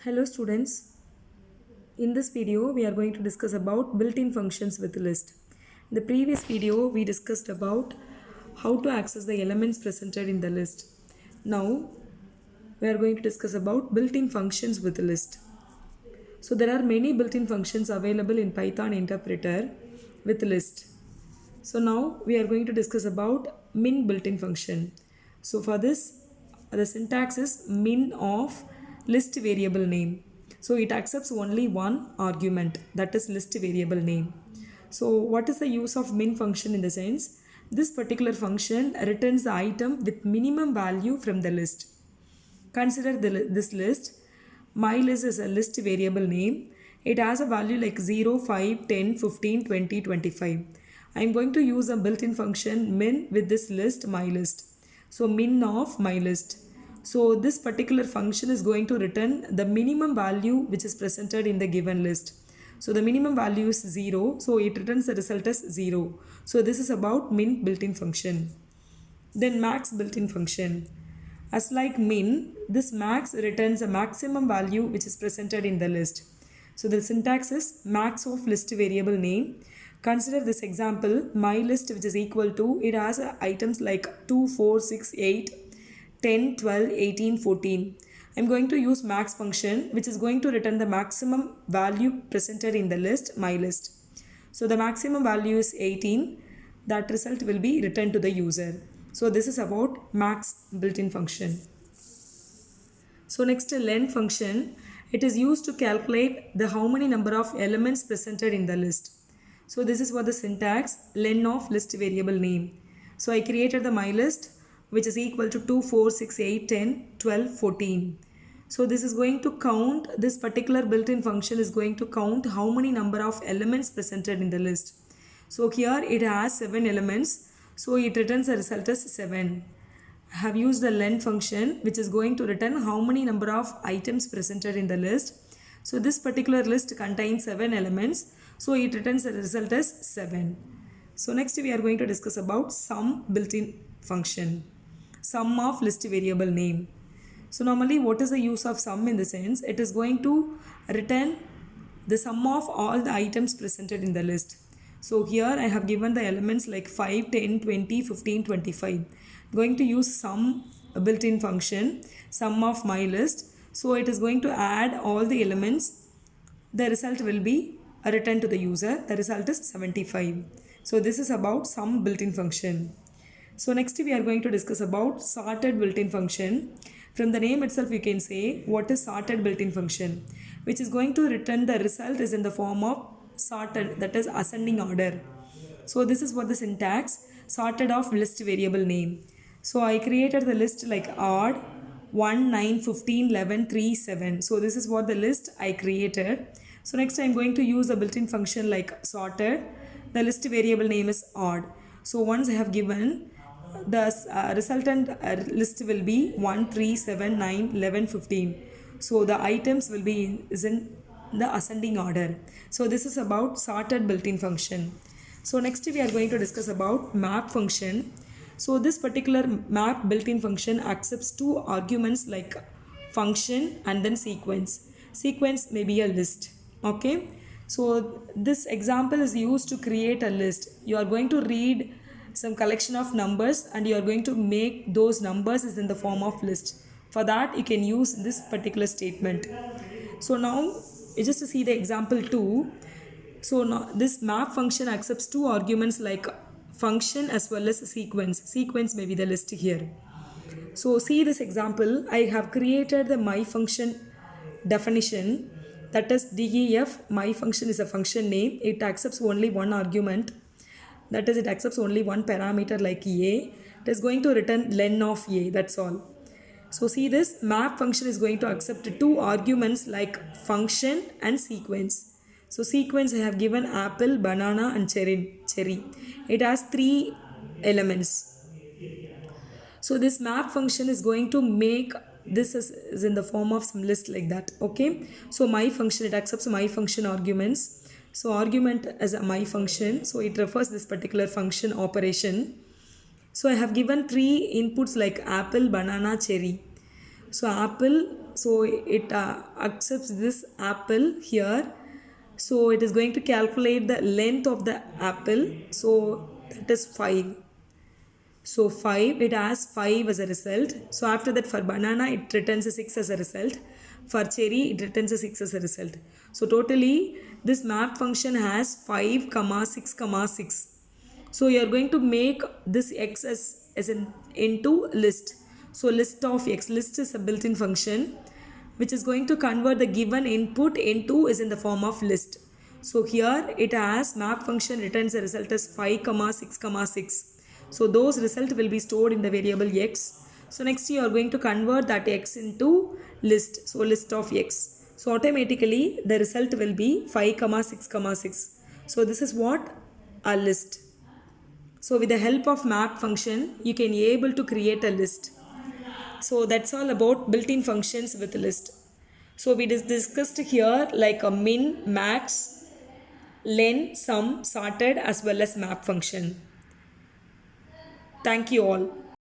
Hello students, in this video we are going to discuss about built-in functions with list. In the previous video we discussed about how to access the elements presented in the list. Now we are going to discuss about built-in functions with list. So there are many built-in functions available in Python interpreter with list. So now we are going to discuss about min built-in function. So for this, the syntax is min of list variable name. So it accepts only one argument, that is list variable name. So what is the use of min function in the sense? This particular function returns the item with minimum value from the list. Consider this list. My list is a list variable name. It has a value like 0, 5, 10, 15, 20, 25. I am going to use a built-in function min with this list my list. So min of my list. So this particular function is going to return the minimum value which is presented in the given list. So the minimum value is 0. So it returns the result as 0. So this is about min built-in function. Then max built-in function. As like min, this max returns a maximum value which is presented in the list. So the syntax is max of list variable name. Consider this example, my list which is equal to, it has items like 2, 4, 6, 8, 10, 12, 18, 14. I'm going to use max function which is going to return the maximum value presented in the list, my list. So the maximum value is 18. That result will be returned to the user. So this is about max built-in function. So next len function, it is used to calculate the how many number of elements presented in the list. So this is for the syntax len of list variable name. So I created the my list which is equal to 2, 4, 6, 8, 10, 12, 14. So this is going to count, this particular built-in function is going to count how many number of elements presented in the list. So here it has 7 elements. So it returns the result as 7. I have used the len function which is going to return how many number of items presented in the list. So this particular list contains 7 elements. So it returns the result as 7. So next we are going to discuss about sum built-in function. Sum of list variable name. So normally what is the use of sum in the sense? It is going to return the sum of all the items presented in the list. So here I have given the elements like 5, 10, 20, 15, 25. I'm going to use sum built-in function, sum of my list. So it is going to add all the elements. The result will be returned to the user. The result is 75. So this is about sum built-in function. So next we are going to discuss about sorted built-in function. From the name itself you can say what is sorted built-in function, which is going to return the result is in the form of sorted, that is ascending order. So this is what the syntax sorted of list variable name. So I created the list like odd 1, 9, 15, 11, 3, 7. So this is what the list I created. So next I am going to use a built-in function like sorted. The list variable name is odd. So once I have given the resultant list will be 1, 3, 7, 9, 11, 15. So the items will be in the ascending order. So this is about sorted built-in function. So next we are going to discuss about map function. So this particular map built-in function accepts 2 arguments like function and then sequence. Sequence may be a list. Okay. So this example is used to create a list. You are going to read some collection of numbers and you are going to make those numbers is in the form of list. For that you can use this particular statement. So now just to see the example 2. So now this map function accepts 2 arguments like function as well as sequence. Sequence may be the list here. So see this example, I have created the my function definition, that is def. My function is a function name. It accepts only one argument, that is it accepts only one parameter like a. It is going to return len of a, that's all. So see this map function is going to accept 2 arguments like function and sequence. So sequence I have given apple, banana and cherry. It has 3 elements. So this map function is going to make this is in the form of some list like that. Okay. So my function, it accepts my function arguments. So argument as a my function. So it refers this particular function operation. So I have given 3 inputs like apple, banana, cherry. So apple So it accepts this apple here. So it is going to calculate the length of the apple. So that is 5. So 5, it has 5 as a result. So after that for banana it returns a 6 as a result. For cherry it returns a 6 as a result. So totally this map function has 5 comma 6 comma 6. So you are going to make this x as an into list. So list of x, list is a built-in function which is going to convert the given input into is in the form of list. So here it has map function returns a result as 5 comma 6 comma 6. So those result will be stored in the variable x. So next you are going to convert that x into list. So list of x. So automatically the result will be 5 comma 6 comma 6. So this is what a list. So with the help of map function you can be able to create a list. So that's all about built-in functions with list. So we discussed here like a min, max, len, sum, sorted as well as map function. Thank you all.